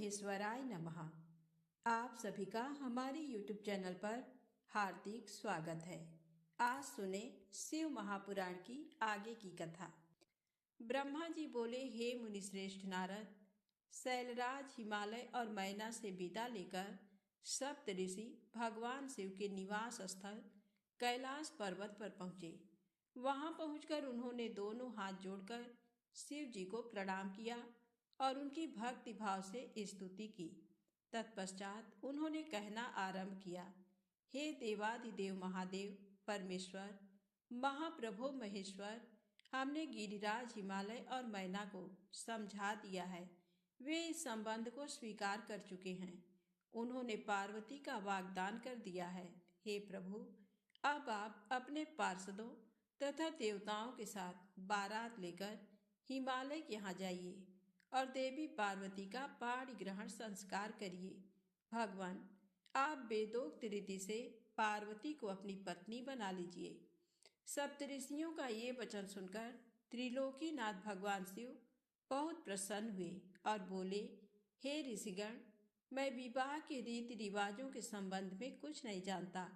महेश्वराय नमः। आप सभी का हमारे YouTube चैनल पर हार्दिक स्वागत है। आज सुने शिव महापुराण की आगे की कथा। ब्रह्मा जी बोले, हे मुनिश्रेष्ठ नारद, शैलराज हिमालय और मैना से विदा लेकर सप्त ऋषि भगवान शिव के निवास स्थल कैलाश पर्वत पर पहुँचे। वहां पहुंचकर उन्होंने दोनों हाथ जोड़कर शिव जी को प्रणाम किया और उनकी भक्ति भाव से स्तुति की। तत्पश्चात उन्होंने कहना आरंभ किया, हे देवाधिदेव महादेव परमेश्वर महाप्रभु महेश्वर, हमने गिरिराज हिमालय और मैना को समझा दिया है। वे इस संबंध को स्वीकार कर चुके हैं। उन्होंने पार्वती का वाग्दान कर दिया है। हे प्रभु, अब आप अपने पार्षदों तथा देवताओं के साथ बारात लेकर हिमालय के यहाँ जाइए और देवी पार्वती का पाणी ग्रहण संस्कार करिए। भगवान, आप वेदोक्त रीति से पार्वती को अपनी पत्नी बना लीजिए। सप्तऋषियों का ये वचन सुनकर त्रिलोकीनाथ भगवान शिव बहुत प्रसन्न हुए और बोले, हे ऋषिगण, मैं विवाह के रीति रिवाजों के संबंध में कुछ नहीं जानता।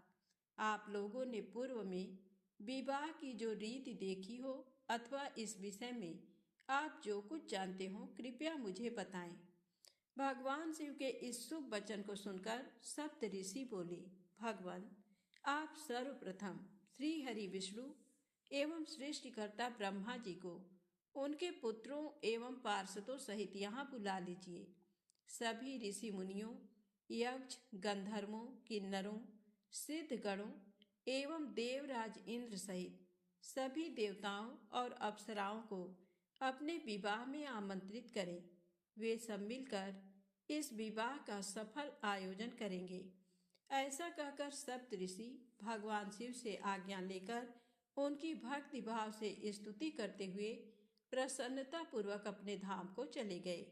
आप लोगों ने पूर्व में विवाह की जो रीति देखी हो अथवा इस विषय में आप जो कुछ जानते हो, कृपया मुझे बताएं। भगवान शिव के इस शुभ वचन को सुनकर सप्त ऋषि बोले, भगवान, आप सर्वप्रथम श्री हरि विष्णु एवं सृष्टिकर्ता ब्रह्मा जी को उनके पुत्रों एवं पार्षदों सहित यहाँ बुला लीजिए। सभी ऋषि मुनियों, यक्ष, गंधर्वों, किन्नरों, सिद्धगणों एवं देवराज इंद्र सहित सभी देवताओं और अप्सराओं को अपने विवाह में आमंत्रित करें। वे सब मिलकर इस विवाह का सफल आयोजन करेंगे। ऐसा कहकर सप्त ऋषि भगवान शिव से आज्ञा लेकर उनकी भक्ति भाव से स्तुति करते हुए प्रसन्नता पूर्वक अपने धाम को चले गए।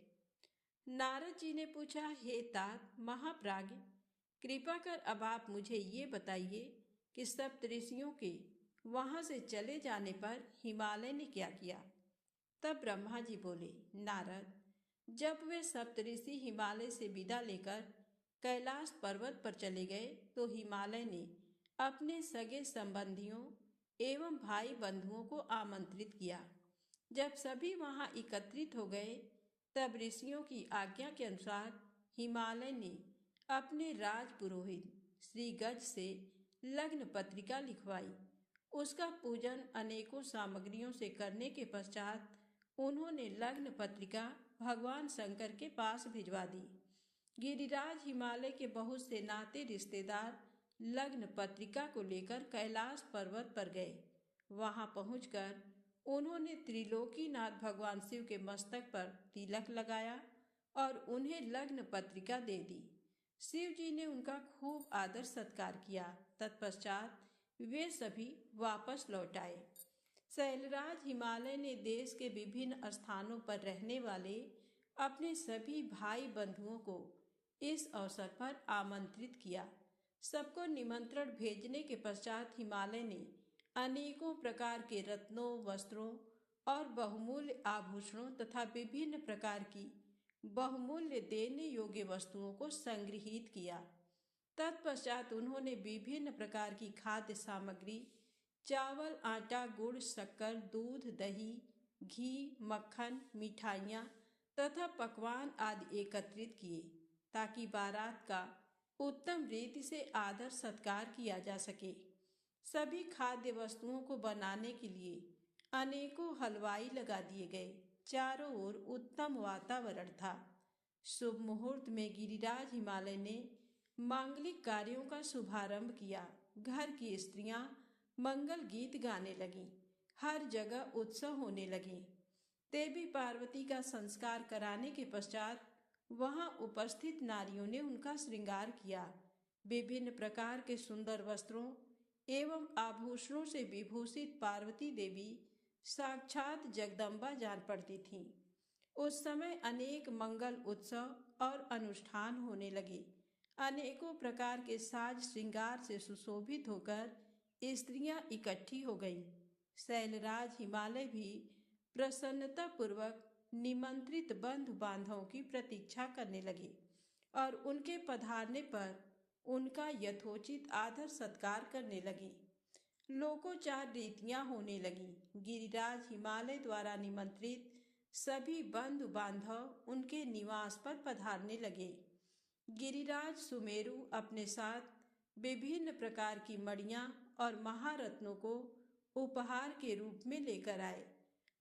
नारद जी ने पूछा, हे तात महाप्राज्ञ, कृपा कर अब आप मुझे ये बताइए कि सप्त ऋषियों के वहां से चले जाने पर हिमालय ने क्या किया। तब ब्रह्मा जी बोले, नारद, जब वे सप्तऋषि हिमालय से विदा लेकर कैलाश पर्वत पर चले गए तो हिमालय ने अपने सगे संबंधियों एवं भाई बंधुओं को आमंत्रित किया। जब सभी वहां एकत्रित हो गए तब ऋषियों की आज्ञा के अनुसार हिमालय ने अपने राज पुरोहित श्री गज से लग्न पत्रिका लिखवाई। उसका पूजन अनेकों सामग्रियों से करने के पश्चात उन्होंने लग्न पत्रिका भगवान शंकर के पास भिजवा दी। गिरिराज हिमालय के बहुत से नाते रिश्तेदार लग्न पत्रिका को लेकर कैलाश पर्वत पर गए। वहां पहुंचकर उन्होंने त्रिलोकीनाथ भगवान शिव के मस्तक पर तिलक लगाया और उन्हें लग्न पत्रिका दे दी। शिव जी ने उनका खूब आदर सत्कार किया। तत्पश्चात वे सभी वापस लौट आए। शैलराज हिमालय ने देश के विभिन्न स्थानों पर रहने वाले अपने सभी भाई बंधुओं को इस अवसर पर आमंत्रित किया। सबको निमंत्रण भेजने के पश्चात हिमालय ने अनेकों प्रकार के रत्नों, वस्त्रों और बहुमूल्य आभूषणों तथा विभिन्न प्रकार की बहुमूल्य देने योग्य वस्तुओं को संग्रहित किया। तत्पश्चात उन्होंने विभिन्न प्रकार की खाद्य सामग्री, चावल, आटा, गुड़, शक्कर, दूध, दही, घी, मक्खन, मिठाइयाँ तथा पकवान आदि एकत्रित किए ताकि बारात का उत्तम रीति से आदर सत्कार किया जा सके। सभी खाद्य वस्तुओं को बनाने के लिए अनेकों हलवाई लगा दिए गए। चारों ओर उत्तम वातावरण था। शुभ मुहूर्त में गिरिराज हिमालय ने मांगलिक कार्यों का शुभारंभ किया। घर की स्त्रियां मंगल गीत गाने लगीं। हर जगह उत्सव होने लगे। देवी पार्वती का संस्कार कराने के पश्चात वहां उपस्थित नारियों ने उनका श्रृंगार किया। विभिन्न प्रकार के सुंदर वस्त्रों एवं आभूषणों से विभूषित पार्वती देवी साक्षात जगदम्बा जान पड़ती थीं। उस समय अनेक मंगल उत्सव और अनुष्ठान होने लगे। अनेकों प्रकार के साज श्रृंगार से सुशोभित होकर स्त्रियां इकट्ठी हो गईं। शैलराज हिमालय भी प्रसन्नता पूर्वक निमंत्रित बंधु बांधवों की प्रतीक्षा करने लगे और उनके पधारने पर उनका यथोचित आदर सत्कार करने लगे। लोकोचार रीतियां होने लगीं। गिरिराज हिमालय द्वारा निमंत्रित सभी बंधु बांधव उनके निवास पर पधारने लगे। गिरिराज सुमेरु अपने साथ विभिन्न प्रकार की मणियां और महारत्नों को उपहार के रूप में लेकर आए।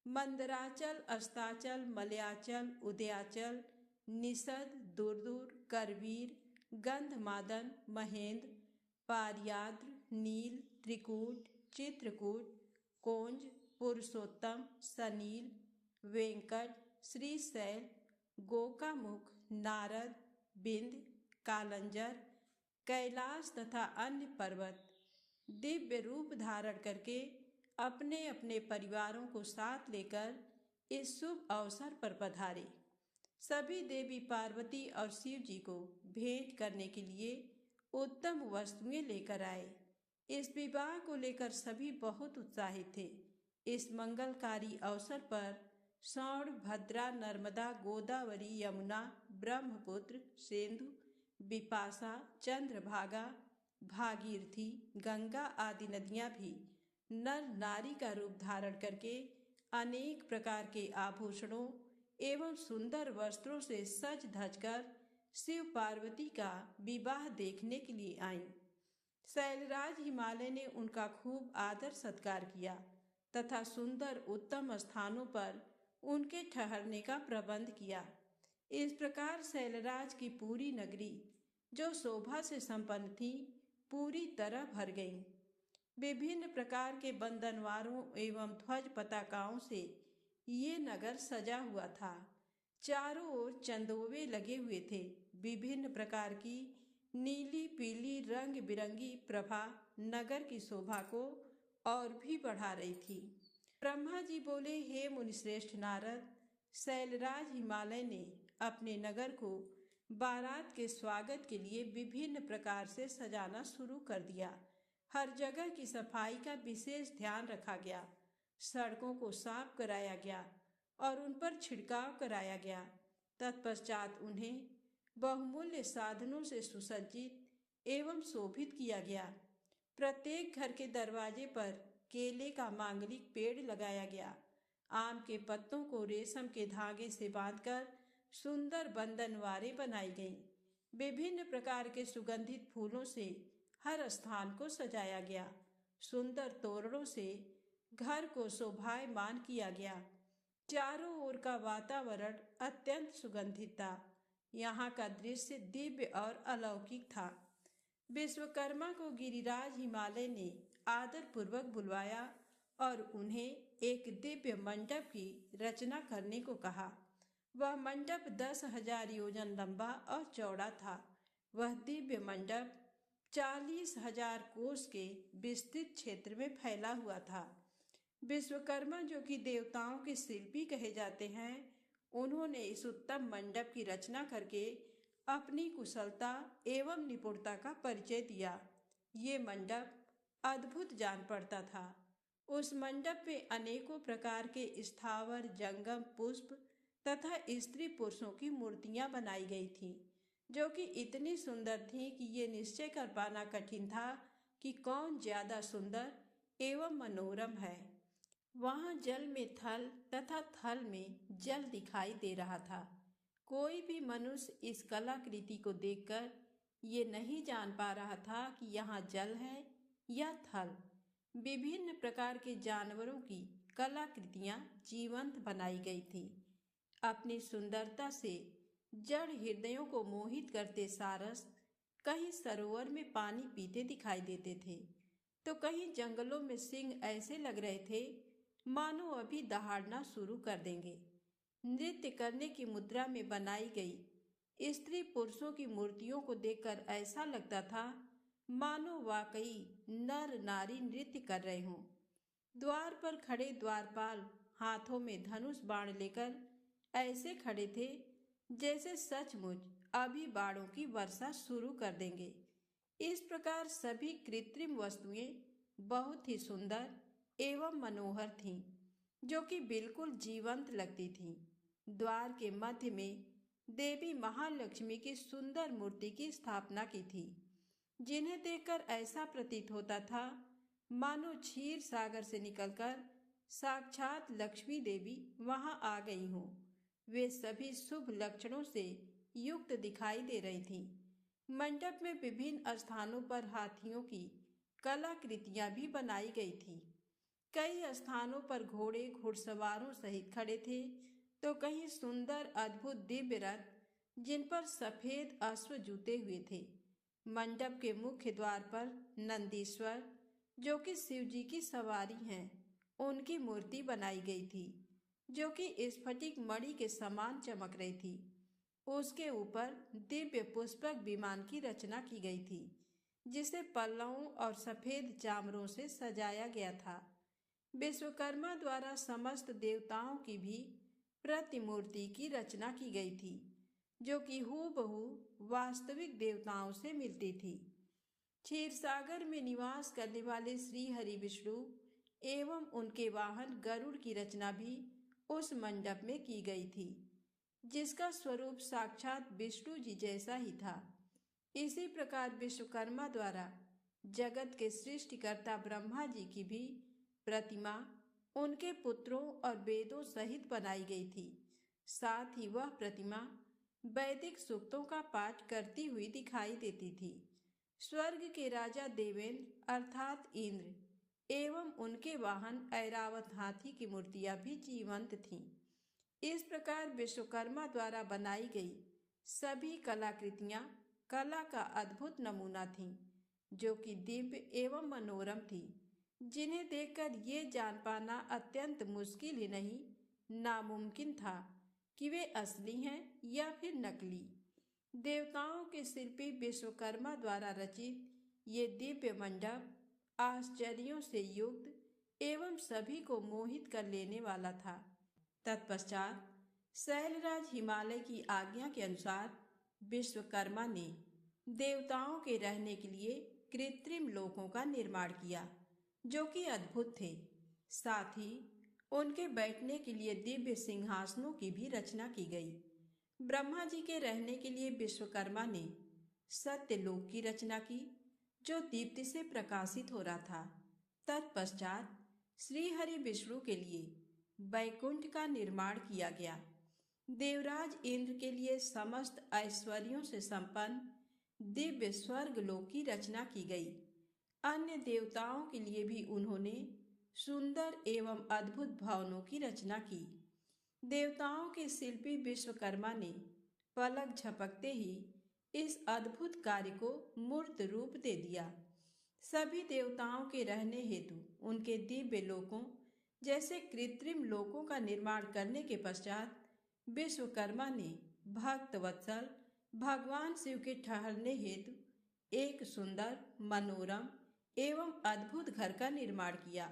मंदराचल, अस्ताचल, मलयाचल, उदयाचल, निषद, दुर्दुर, करवीर, गंधमादन, महेंद्र, पारियाद्र, नील, त्रिकूट, चित्रकूट, कोंज, पुरुषोत्तम, सनील, वेंकट, श्रीशैल, गोकामुख, नारद, बिंद, कालंजर, कैलाश तथा अन्य पर्वत दिव्य रूप धारण करके अपने अपने परिवारों को साथ लेकर इस शुभ अवसर पर पधारे। सभी देवी पार्वती और शिव जी को भेंट करने के लिए उत्तम वस्तुएं लेकर आए। इस विवाह को लेकर सभी बहुत उत्साहित थे। इस मंगलकारी अवसर पर सौण, भद्रा, नर्मदा, गोदावरी, यमुना, ब्रह्मपुत्र, सिंधु, बिपाशा, चंद्रभागा, भागीरथी, गंगा आदि नदियां भी नर नारी का रूप धारण करके अनेक प्रकार के आभूषणों एवं सुंदर वस्त्रों से सज धज कर शिव पार्वती का विवाह देखने के लिए आईं। शैलराज हिमालय ने उनका खूब आदर सत्कार किया तथा सुंदर उत्तम स्थानों पर उनके ठहरने का प्रबंध किया। इस प्रकार शैलराज की पूरी नगरी, जो शोभा से संपन्न थी, पूरी तरह भर गई। विभिन्न प्रकार के बंदनवारों एवं ध्वज पताकाओं से ये नगर सजा हुआ था। चारों ओर चंदोवे लगे हुए थे। विभिन्न प्रकार की नीली, पीली, रंग बिरंगी प्रभा नगर की शोभा को और भी बढ़ा रही थी। ब्रह्मा जी बोले, हे मुनिश्रेष्ठ नारद, शैलराज हिमालय ने अपने नगर को बारात के स्वागत के लिए विभिन्न प्रकार से सजाना शुरू कर दिया। हर जगह की सफाई का विशेष ध्यान रखा गया। सड़कों को साफ कराया गया और उन पर छिड़काव कराया गया। तत्पश्चात उन्हें बहुमूल्य साधनों से सुसज्जित एवं शोभित किया गया। प्रत्येक घर के दरवाजे पर केले का मांगलिक पेड़ लगाया गया। आम के पत्तों को रेशम के धागे से बांधकर सुंदर बंधनवारें बनाई गईं। विभिन्न प्रकार के सुगंधित फूलों से हर स्थान को सजाया गया। सुंदर तोरणों से घर को शोभायमान किया गया। चारों ओर का वातावरण अत्यंत सुगंधित था। यहाँ का दृश्य दिव्य और अलौकिक था। विश्वकर्मा को गिरिराज हिमालय ने आदर पूर्वक बुलवाया और उन्हें एक दिव्य मंडप की रचना करने को कहा। वह मंडप 10,000 योजन लंबा और चौड़ा था। वह दिव्य मंडप 40,000 कोस के विस्तृत क्षेत्र में फैला हुआ था। विश्वकर्मा, जो कि देवताओं के शिल्पी कहे जाते हैं, उन्होंने इस उत्तम मंडप की रचना करके अपनी कुशलता एवं निपुणता का परिचय दिया। ये मंडप अद्भुत जान पड़ता था। उस मंडप में अनेकों प्रकार के स्थावर, जंगम, पुष्प तथा स्त्री पुरुषों की मूर्तियां बनाई गई थीं, जो कि इतनी सुंदर थीं कि ये निश्चय कर पाना कठिन था कि कौन ज्यादा सुंदर एवं मनोरम है। वहाँ जल में थल तथा थल में जल दिखाई दे रहा था। कोई भी मनुष्य इस कलाकृति को देखकर ये नहीं जान पा रहा था कि यहाँ जल है या थल। विभिन्न प्रकार के जानवरों की कलाकृतियाँ जीवंत बनाई गई थी। अपनी सुंदरता से जड़ हृदयों को मोहित करते सारस कहीं सरोवर में पानी पीते दिखाई देते थे, तो कहीं जंगलों में सिंह ऐसे लग रहे थे मानो अभी दहाड़ना शुरू कर देंगे। नृत्य करने की मुद्रा में बनाई गई स्त्री पुरुषों की मूर्तियों को देखकर ऐसा लगता था मानो वाकई नर नारी नृत्य कर रहे हों। द्वार पर खड़े द्वारपाल हाथों में धनुष बाण लेकर ऐसे खड़े थे जैसे सचमुच अभी बाणों की वर्षा शुरू कर देंगे। इस प्रकार सभी कृत्रिम वस्तुएं बहुत ही सुंदर एवं मनोहर थीं, जो कि बिल्कुल जीवंत लगती थीं। द्वार के मध्य में देवी महालक्ष्मी की सुंदर मूर्ति की स्थापना की थी, जिन्हें देखकर ऐसा प्रतीत होता था मानो क्षीर सागर से निकलकर साक्षात लक्ष्मी देवी वहां आ गई हों। वे सभी शुभ लक्षणों से युक्त दिखाई दे रही थीं। मंडप में विभिन्न स्थानों पर हाथियों की कलाकृतियां भी बनाई गई थी। कई स्थानों पर घोड़े घुड़सवारों सहित खड़े थे, तो कहीं सुंदर अद्भुत दिव्य रथ जिन पर सफेद अश्व जुते हुए थे। मंडप के मुख्य द्वार पर नंदीश्वर, जो कि शिव जी की सवारी हैं, उनकी मूर्ति बनाई गई थी, जो कि स्फटिक मणि के समान चमक रही थी। उसके ऊपर दिव्य पुष्पक विमान की रचना की गई थी, जिसे पल्लवों और सफेद चामरों से सजाया गया था। विश्वकर्मा द्वारा समस्त देवताओं की भी प्रतिमूर्ति की रचना की गई थी, जो कि हूबहू वास्तविक देवताओं से मिलती थी। क्षीरसागर में निवास करने वाले श्री हरि विष्णु एवं उनके वाहन गरुड़ की रचना भी उस मंडप में की गई थी, जिसका स्वरूप साक्षात विष्णु जी जैसा ही था। इसी प्रकार विश्वकर्मा द्वारा जगत के सृष्टिकर्ता ब्रह्मा जी की भी प्रतिमा उनके पुत्रों और वेदों सहित बनाई गई थी। साथ ही वह प्रतिमा वैदिक सूक्तों का पाठ करती हुई दिखाई देती थी। स्वर्ग के राजा देवेंद्र अर्थात इंद्र एवं उनके वाहन ऐरावत हाथी की मूर्तियां भी जीवंत थीं। इस प्रकार विश्वकर्मा द्वारा बनाई गई सभी कलाकृतियां कला का अद्भुत नमूना थीं, जो कि दिव्य एवं मनोरम थी, जिन्हें देखकर ये जान पाना अत्यंत मुश्किल ही नहीं नामुमकिन था कि वे असली हैं या फिर नकली। देवताओं के शिल्पी विश्वकर्मा द्वारा रचित ये दिव्य मंडप आश्चर्यों से युक्त एवं सभी को मोहित कर लेने वाला था। तत्पश्चात शैलराज हिमालय की आज्ञा के अनुसार विश्वकर्मा ने देवताओं के रहने के लिए कृत्रिम लोकों का निर्माण किया, जो कि अद्भुत थे। साथ ही उनके बैठने के लिए दिव्य सिंहासनों की भी रचना की गई। ब्रह्मा जी के रहने के लिए विश्वकर्मा ने सत्यलोक की रचना की, जो दीप्ति से प्रकाशित हो रहा था। तत्पश्चात श्रीहरि विष्णु के लिए वैकुंठ का निर्माण किया गया। देवराज इंद्र के लिए समस्त ऐश्वर्यों से संपन्न दिव्य स्वर्ग लोक की रचना की गई। अन्य देवताओं के लिए भी उन्होंने सुंदर एवं अद्भुत भवनों की रचना की। देवताओं के शिल्पी विश्वकर्मा ने पलक झपकते ही इस अद्भुत कार्य को मूर्त रूप दे दिया। सभी देवताओं के रहने हेतु उनके दिव्य लोकों जैसे कृत्रिम लोकों का निर्माण करने के पश्चात विश्वकर्मा ने भक्त वत्सल भगवान शिव के ठहरने हेतु एक सुंदर मनोरम एवं अद्भुत घर का निर्माण किया।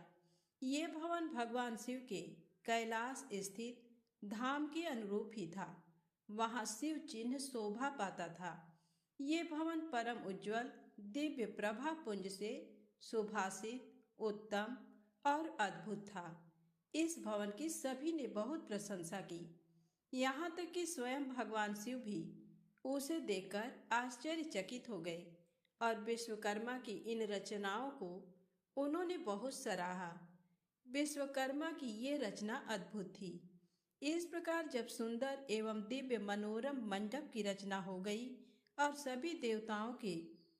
ये भवन भगवान शिव के कैलाश स्थित धाम के अनुरूप ही था। वहां शिव चिन्ह शोभा पाता था। ये भवन परम उज्ज्वल दिव्य प्रभा पुंज से सुभाषित, उत्तम और अद्भुत था। इस भवन की सभी ने बहुत प्रशंसा की, यहाँ तक कि स्वयं भगवान शिव भी उसे देखकर आश्चर्यचकित हो गए और विश्वकर्मा की इन रचनाओं को उन्होंने बहुत सराहा। विश्वकर्मा की ये रचना अद्भुत थी। इस प्रकार जब सुंदर एवं दिव्य मनोरम मंडप की रचना हो गई और सभी देवताओं के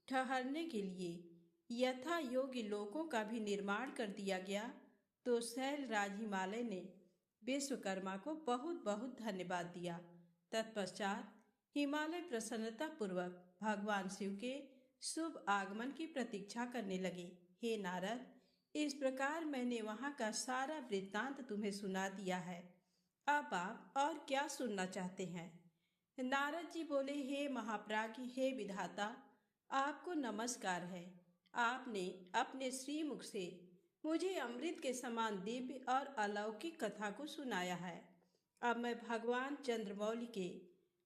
ठहरने के लिए यथा योग्य लोकों का भी निर्माण कर दिया गया, तो शैलराज हिमालय ने विश्वकर्मा को बहुत बहुत धन्यवाद दिया। तत्पश्चात हिमालय प्रसन्नता पूर्वक भगवान शिव के शुभ आगमन की प्रतीक्षा करने लगे। हे नारद, इस प्रकार मैंने वहां का सारा वृत्तांत तुम्हें सुना दिया है। अब आप और क्या सुनना चाहते हैं? नारद जी बोले, हे महाप्राज्ञ, हे विधाता, आपको नमस्कार है। आपने अपने श्रीमुख से मुझे अमृत के समान दिव्य और अलौकिक कथा को सुनाया है। अब मैं भगवान चंद्रमौली के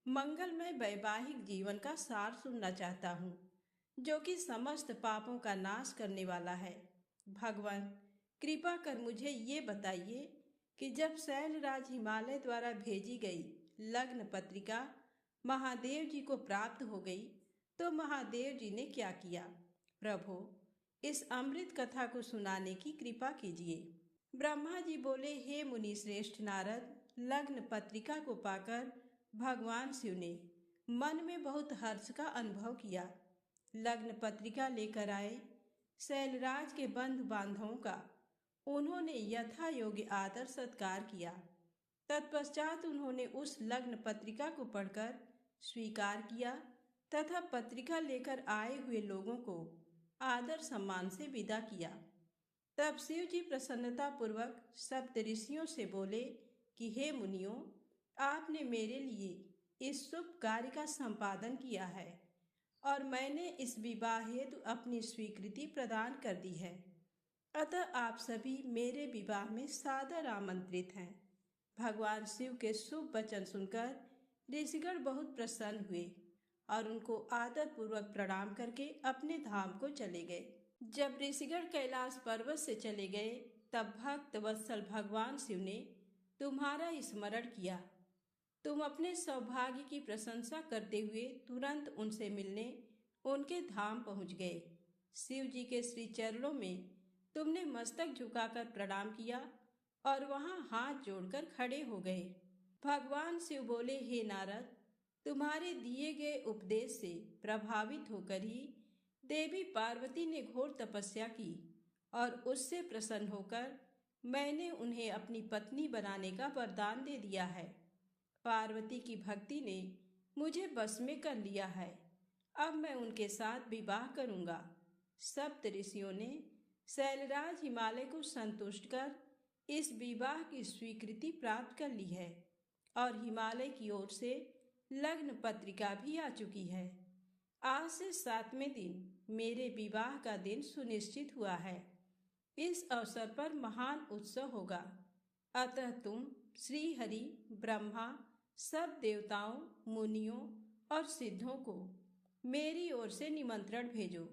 मंगलमय वैवाहिक जीवन का सार सुनना चाहता हूँ, जो कि समस्त पापों का नाश करने वाला है। भगवान, कृपा कर मुझे ये बताइए कि जब शैलराज हिमालय द्वारा भेजी गई लग्न पत्रिका महादेव जी को प्राप्त हो गई तो महादेव जी ने क्या किया? प्रभु, इस अमृत कथा को सुनाने की कृपा कीजिए। ब्रह्मा जी बोले, हे मुनि श्रेष्ठ नारद, लग्न पत्रिका को पाकर भगवान शिव ने मन में बहुत हर्ष का अनुभव किया। लग्न पत्रिका लेकर आए शैलराज के बंधु बांधवों का उन्होंने यथा योग्य आदर सत्कार किया। तत्पश्चात उन्होंने उस लग्न पत्रिका को पढ़कर स्वीकार किया तथा पत्रिका लेकर आए हुए लोगों को आदर सम्मान से विदा किया। तब शिव जी प्रसन्नता पूर्वक सप्त ऋषियों से बोले कि हे मुनियों, आपने मेरे लिए इस शुभ कार्य का संपादन किया है और मैंने इस विवाह हेतु अपनी स्वीकृति प्रदान कर दी है। अतः आप सभी मेरे विवाह में सादर आमंत्रित हैं। भगवान शिव के शुभ वचन सुनकर ऋषिगण बहुत प्रसन्न हुए और उनको आदर पूर्वक प्रणाम करके अपने धाम को चले गए। जब ऋषिगण कैलाश पर्वत से चले गए तब भक्त वत्सल भगवान शिव ने तुम्हारा स्मरण किया। तुम अपने सौभाग्य की प्रशंसा करते हुए तुरंत उनसे मिलने उनके धाम पहुंच गए। शिव जी के श्री चरणों में तुमने मस्तक झुकाकर प्रणाम किया और वहां हाथ जोड़कर खड़े हो गए। भगवान शिव बोले, हे नारद, तुम्हारे दिए गए उपदेश से प्रभावित होकर ही देवी पार्वती ने घोर तपस्या की और उससे प्रसन्न होकर मैंने उन्हें अपनी पत्नी बनाने का वरदान दे दिया है। पार्वती की भक्ति ने मुझे बस में कर लिया है। अब मैं उनके साथ विवाह करूंगा। सप्त ऋषियों ने शैलराज हिमालय को संतुष्ट कर इस विवाह की स्वीकृति प्राप्त कर ली है और हिमालय की ओर से लग्न पत्रिका भी आ चुकी है। आज से 7वें दिन मेरे विवाह का दिन सुनिश्चित हुआ है। इस अवसर पर महान उत्सव होगा। अतः तुम श्री हरि, ब्रह्मा, सब देवताओं, मुनियों और सिद्धों को मेरी ओर से निमंत्रण भेजो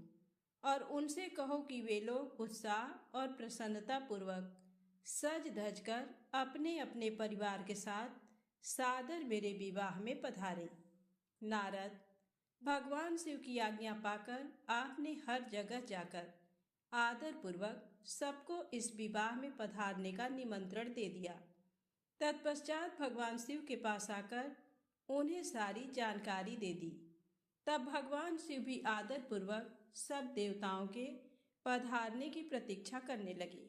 और उनसे कहो कि वे लोग उत्साह और प्रसन्नता पूर्वक सज धज कर अपने अपने परिवार के साथ सादर मेरे विवाह में पधारें। नारद, भगवान शिव की आज्ञा पाकर आपने हर जगह जाकर आदर पूर्वक सबको इस विवाह में पधारने का निमंत्रण दे दिया। तत्पश्चात भगवान शिव के पास आकर उन्हें सारी जानकारी दे दी। तब भगवान शिव भी आदर पूर्वक सब देवताओं के पधारने की प्रतीक्षा करने लगे।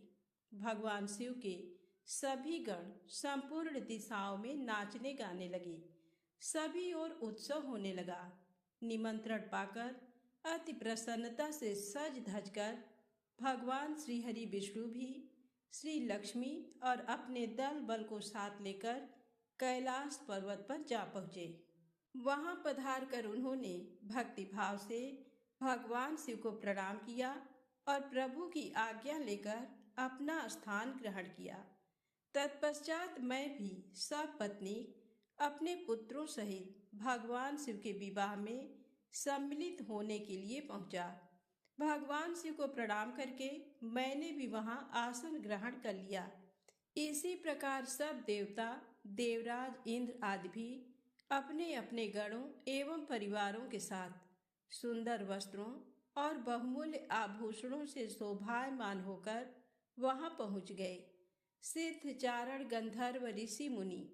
भगवान शिव के सभी गण संपूर्ण दिशाओं में नाचने गाने लगे। सभी ओर उत्सव होने लगा। निमंत्रण पाकर अति प्रसन्नता से सज धज कर भगवान श्री हरि विष्णु भी श्री लक्ष्मी और अपने दल बल को साथ लेकर कैलाश पर्वत पर जा पहुँचे। वहां पधार कर उन्होंने भक्ति भाव से भगवान शिव को प्रणाम किया और प्रभु की आज्ञा लेकर अपना स्थान ग्रहण किया। तत्पश्चात मैं भी सपत्नी अपने पुत्रों सहित भगवान शिव के विवाह में सम्मिलित होने के लिए पहुंचा। भगवान शिव को प्रणाम करके मैंने भी वहां आसन ग्रहण कर लिया। इसी प्रकार सब देवता, देवराज, इंद्र आदि भी अपने अपने गणों एवं परिवारों के साथ सुंदर वस्त्रों और बहुमूल्य आभूषणों से शोभायमान होकर वहां पहुंच गए। सिद्ध, चारण, गंधर्व, ऋषि, मुनि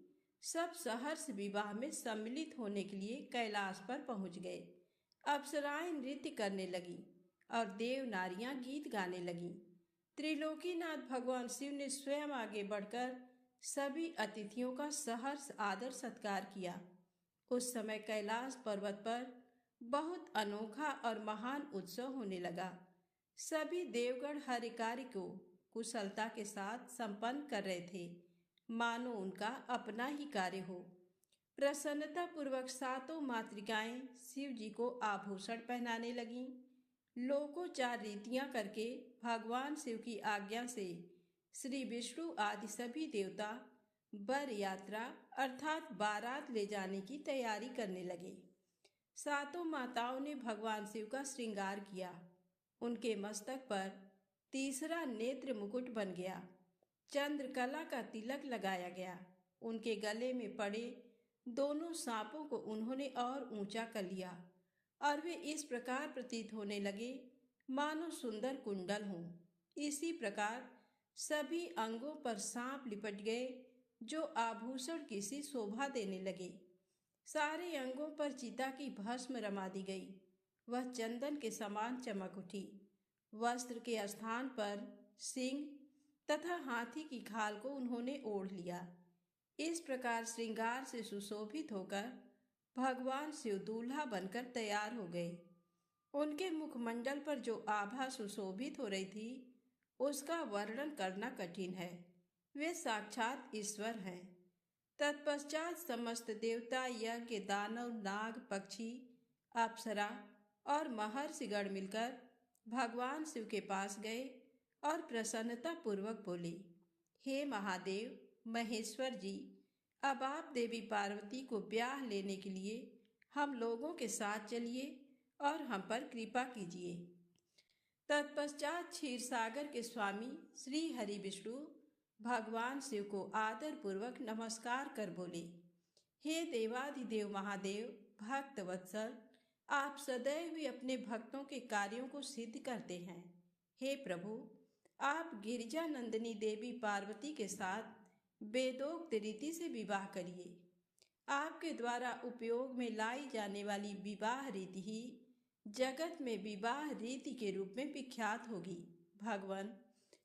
सब सहर्ष विवाह में सम्मिलित होने के लिए कैलाश पर पहुंच गए। अप्सराएं नृत्य करने लगी और देव नारियां गीत गाने लगी। त्रिलोकीनाथ भगवान शिव ने स्वयं आगे बढ़कर सभी अतिथियों का सहर्ष आदर सत्कार किया। उस समय कैलाश पर्वत पर बहुत अनोखा और महान उत्सव होने लगा। सभी देवगण हर कार्य को कुशलता के साथ संपन्न कर रहे थे, मानो उनका अपना ही कार्य हो। प्रसन्नता पूर्वक सातों मातृकाएं शिव जी को आभूषण पहनाने लगीं। लोकोचार रीतियां करके भगवान शिव की आज्ञा से श्री विष्णु आदि सभी देवता बर यात्रा अर्थात बारात ले जाने की तैयारी करने लगे। सातों माताओं ने भगवान शिव का श्रृंगार किया। उनके मस्तक पर तीसरा नेत्र मुकुट बन गया। चंद्रकला का तिलक लगाया गया। उनके गले में पड़े दोनों सांपों को उन्होंने और ऊंचा कर लिया और वे इस प्रकार प्रतीत होने लगे मानो सुंदर कुंडल हों। इसी प्रकार सभी अंगों पर सांप लिपट गए जो आभूषण की सी शोभा देने लगे। सारे अंगों पर चिता की भस्म रमा दी गई, वह चंदन के समान चमक उठी। वस्त्र के स्थान पर सिंह तथा हाथी की खाल को उन्होंने ओढ़ लिया। इस प्रकार श्रृंगार से सुशोभित होकर भगवान शिव दूल्हा बनकर तैयार हो गए। उनके मुखमंडल पर जो आभा सुशोभित हो रही थी उसका वर्णन करना कठिन है। वे साक्षात ईश्वर हैं। तत्पश्चात समस्त देवता, यज्ञ, दानव, नाग, पक्षी, अप्सरा और महर्षिगण मिलकर भगवान शिव के पास गए और प्रसन्नता पूर्वक बोले, हे महादेव महेश्वर जी, अब आप देवी पार्वती को ब्याह लेने के लिए हम लोगों के साथ चलिए और हम पर कृपा कीजिए। तत्पश्चात क्षीर सागर के स्वामी श्री हरि विष्णु भगवान शिव को आदर पूर्वक नमस्कार कर बोले, हे देवाधिदेव महादेव भक्त वत्सल, आप सदैव ही अपने भक्तों के कार्यों को सिद्ध करते हैं। हे प्रभु, आप गिरिजा नंदिनी देवी पार्वती के साथ वेदोक्त रीति से विवाह करिए। आपके द्वारा उपयोग में लाई जाने वाली विवाह रीति ही जगत में विवाह रीति के रूप में विख्यात होगी। भगवान,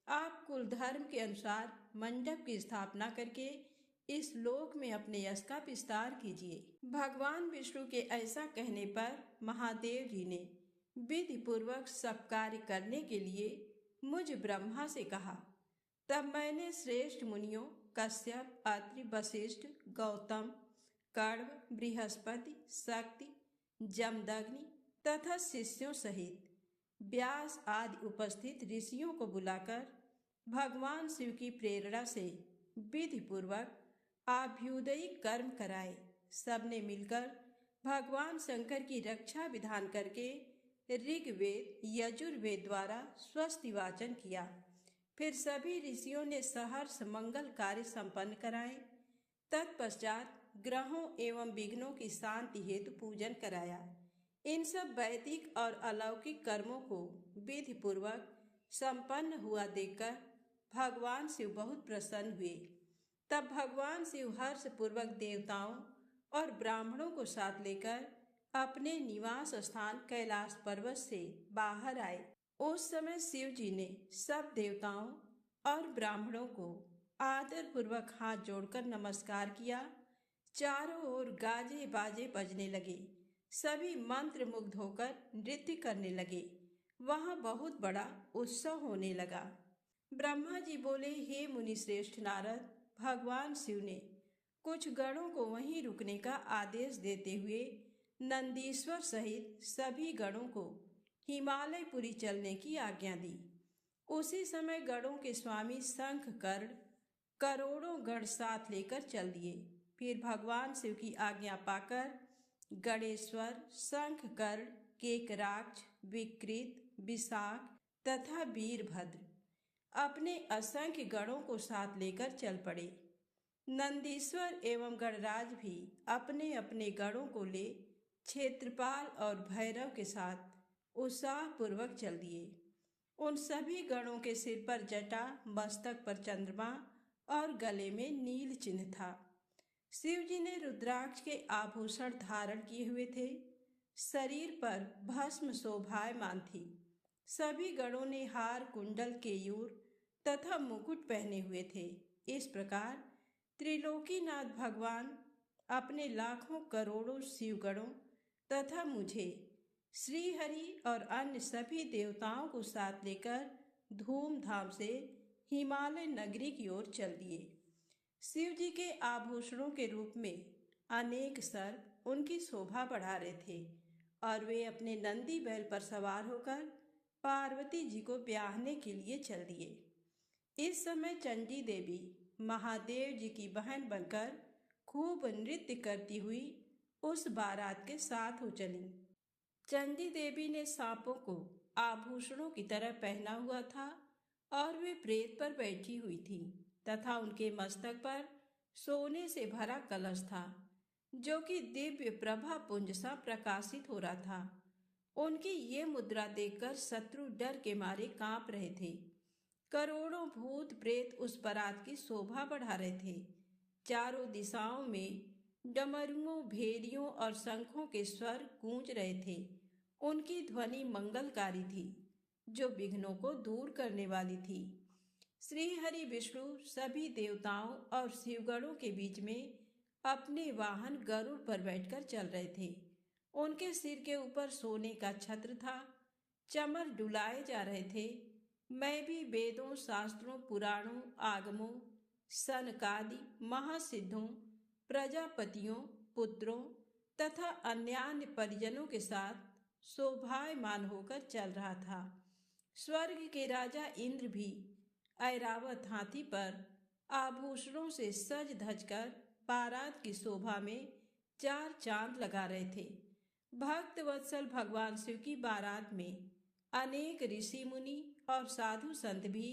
आप कुल धर्म के अनुसार मंडप की स्थापना करके इस लोक में अपने यश का विस्तार कीजिए। भगवान विष्णु के ऐसा कहने पर महादेव जी ने विधि पूर्वक सब कार्य करने के लिए मुझ ब्रह्मा से कहा। तब मैंने श्रेष्ठ मुनियों कश्यप, अत्रि, वशिष्ठ, गौतम, कण्व, बृहस्पति, शक्ति, जमदग्नि तथा शिष्यों सहित व्यास आदि उपस्थित ऋषियों को बुलाकर भगवान शिव की प्रेरणा से विधि पूर्वक आभ्युदयिक कर्म कराए। सबने मिलकर भगवान शंकर की रक्षा विधान करके ऋग्वेद यजुर्वेद द्वारा स्वस्ति वाचन किया। फिर सभी ऋषियों ने सहर्ष मंगल कार्य संपन्न कराए। तत्पश्चात ग्रहों एवं विघ्नों की शांति हेतु पूजन कराया। इन सब वैदिक और अलौकिक कर्मों को विधि पूर्वक संपन्न हुआ देखकर भगवान शिव बहुत प्रसन्न हुए। तब भगवान शिव हर्ष पूर्वक देवताओं और ब्राह्मणों को साथ लेकर अपने निवास स्थान कैलाश पर्वत से बाहर आए। उस समय शिव जी ने सब देवताओं और ब्राह्मणों को आदर पूर्वक हाथ जोड़कर नमस्कार किया। चारों ओर गाजे बाजे बजने लगे। सभी मंत्र मुग्ध होकर नृत्य करने लगे। वहां बहुत बड़ा उत्सव होने लगा। ब्रह्मा जी बोले, हे मुनि श्रेष्ठ नारद, भगवान शिव ने कुछ गणों को वहीं रुकने का आदेश देते हुए नंदीश्वर सहित सभी गणों को हिमालयपुरी चलने की आज्ञा दी। उसी समय गणों के स्वामी शंख कर्ण करोड़ों गण साथ लेकर चल दिए। फिर भगवान शिव की आज्ञा पाकर गणेश्वर, शंख कर्ण, केकराक्ष, विकृत, विशाख तथा वीरभद्र अपने असंख्य गणों को साथ लेकर चल पड़े। नंदीश्वर एवं गणराज भी अपने अपने गणों को ले क्षेत्रपाल और भैरव के साथ उत्साह पूर्वक चल दिए। उन सभी गणों के सिर पर जटा, मस्तक पर चंद्रमा और गले में नील चिन्ह था। शिव जी ने रुद्राक्ष के आभूषण धारण किए हुए थे। शरीर पर भस्म शोभायमान थी। सभी गणों ने हार, कुंडल, केयूर तथा मुकुट पहने हुए थे। इस प्रकार त्रिलोकीनाथ भगवान अपने लाखों करोड़ों शिवगणों तथा मुझे श्रीहरि और अन्य सभी देवताओं को साथ लेकर धूमधाम से हिमालय नगरी की ओर चल दिए। शिव जी के आभूषणों के रूप में अनेक सर्प उनकी शोभा बढ़ा रहे थे और वे अपने नंदी बैल पर सवार होकर पार्वती जी को ब्याहने के लिए चल दिए। इस समय चंडी देवी महादेव जी की बहन बनकर खूब नृत्य करती हुई उस बारात के साथ हो चली। चंडी देवी ने सांपों को आभूषणों की तरह पहना हुआ था और वे प्रेत पर बैठी हुई थी। तथा उनके मस्तक पर सोने से भरा कलश था, जो कि दिव्य प्रभा पुंज सा प्रकाशित हो रहा था। उनकी ये मुद्रा देखकर शत्रु डर के मारे कांप रहे थे। करोड़ों भूत प्रेत उस बारात की शोभा बढ़ा रहे थे। चारों दिशाओं में डमरुओं, भेरियों और शंखों के स्वर गूंज रहे थे। उनकी ध्वनि मंगलकारी थी, जो विघ्नों को दूर करने वाली थी। श्री हरि विष्णु सभी देवताओं और शिवगणों के बीच में अपने वाहन गरुड़ पर बैठकर चल रहे थे। उनके सिर के ऊपर सोने का छत्र था। चमर डुलाए जा रहे थे। मैं भी वेदों, शास्त्रों, पुराणों, आगमों, सनकादि महासिद्धों, प्रजापतियों, पुत्रों तथा अन्यान्य परिजनों के साथ शोभायमान होकर चल रहा था। स्वर्ग के राजा इंद्र भी ऐरावत हाथी पर आभूषणों से सज धज कर बारात की शोभा में चार चांद लगा रहे थे। भक्त वत्सल भगवान शिव की बारात में अनेक ऋषि मुनि और साधु संत भी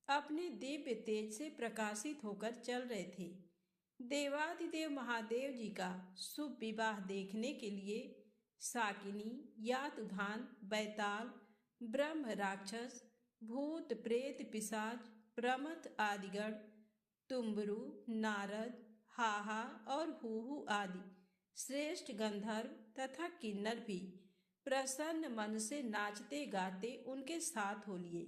अपने दिव्य तेज से प्रकाशित होकर चल रहे थे। देवादिदेव महादेव जी का शुभ विवाह देखने के लिए साकिनी, यातुधान, बैताल, ब्रह्म, राक्षस, भूत, प्रेत, पिशाच, प्रमथ आदिगण, तुम्बरु, नारद, हाहा और हूहू आदि श्रेष्ठ गंधर्व तथा किन्नर भी प्रसन्न मन से नाचते गाते उनके साथ हो लिए।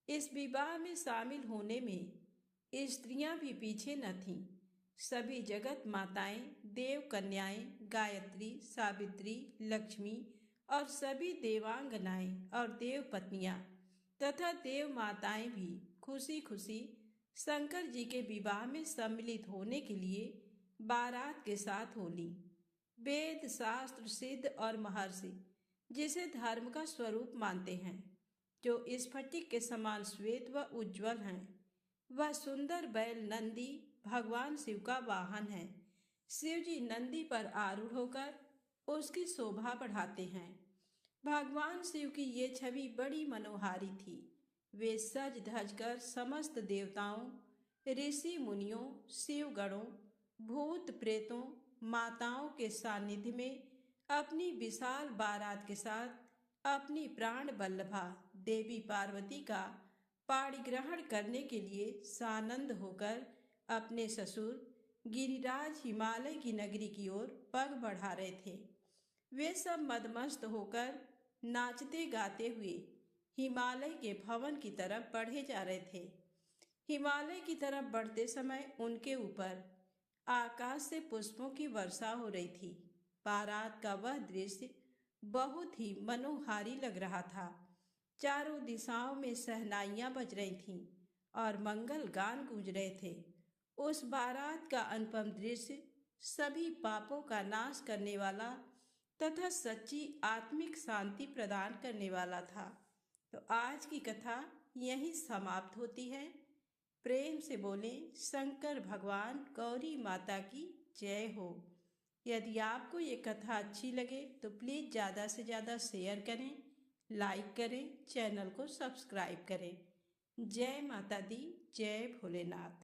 इस विवाह में शामिल होने में स्त्रियां भी पीछे न थीं। सभी जगत माताएं, देव कन्याएं, गायत्री, सावित्री, लक्ष्मी और सभी देवांगनाएं और देव पत्नियां तथा देव माताएं भी खुशी खुशी शंकर जी के विवाह में सम्मिलित होने के लिए बारात के साथ हो ली। वेद, शास्त्र, सिद्ध और महर्षि जिसे धर्म का स्वरूप मानते हैं, जो स्फटिक के समान श्वेत व उज्ज्वल हैं, वह सुंदर बैल नंदी भगवान शिव का वाहन है। शिव जी नंदी पर आरूढ़ होकर उसकी शोभा बढ़ाते हैं। भगवान शिव की ये छवि बड़ी मनोहारी थी। वे सज धज कर समस्त देवताओं, ऋषि मुनियों, शिवगणों, भूत प्रेतों, माताओं के सानिध्य में अपनी विशाल बारात के साथ अपनी प्राण वल्लभा देवी पार्वती का पाणिग्रहण करने के लिए सानंद होकर अपने ससुर गिरिराज हिमालय की नगरी की ओर पग बढ़ा रहे थे। वे सब मदमस्त होकर नाचते गाते हुए हिमालय के भवन की तरफ बढ़े जा रहे थे। हिमालय की तरफ बढ़ते समय उनके ऊपर आकाश से पुष्पों की वर्षा हो रही थी। बारात का वह दृश्य बहुत ही मनोहारी लग रहा था। चारों दिशाओं में शहनाइयां बज रही थीं और मंगल गान गूंज रहे थे। उस बारात का अनुपम दृश्य सभी पापों का नाश करने वाला तथा सच्ची आत्मिक शांति प्रदान करने वाला था। तो आज की कथा यहीं समाप्त होती है। प्रेम से बोलें शंकर भगवान गौरी माता की जय हो। यदि आपको ये कथा अच्छी लगे तो प्लीज़ ज़्यादा से ज़्यादा शेयर करें, लाइक करें, चैनल को सब्सक्राइब करें। जय माता दी, जय भोलेनाथ।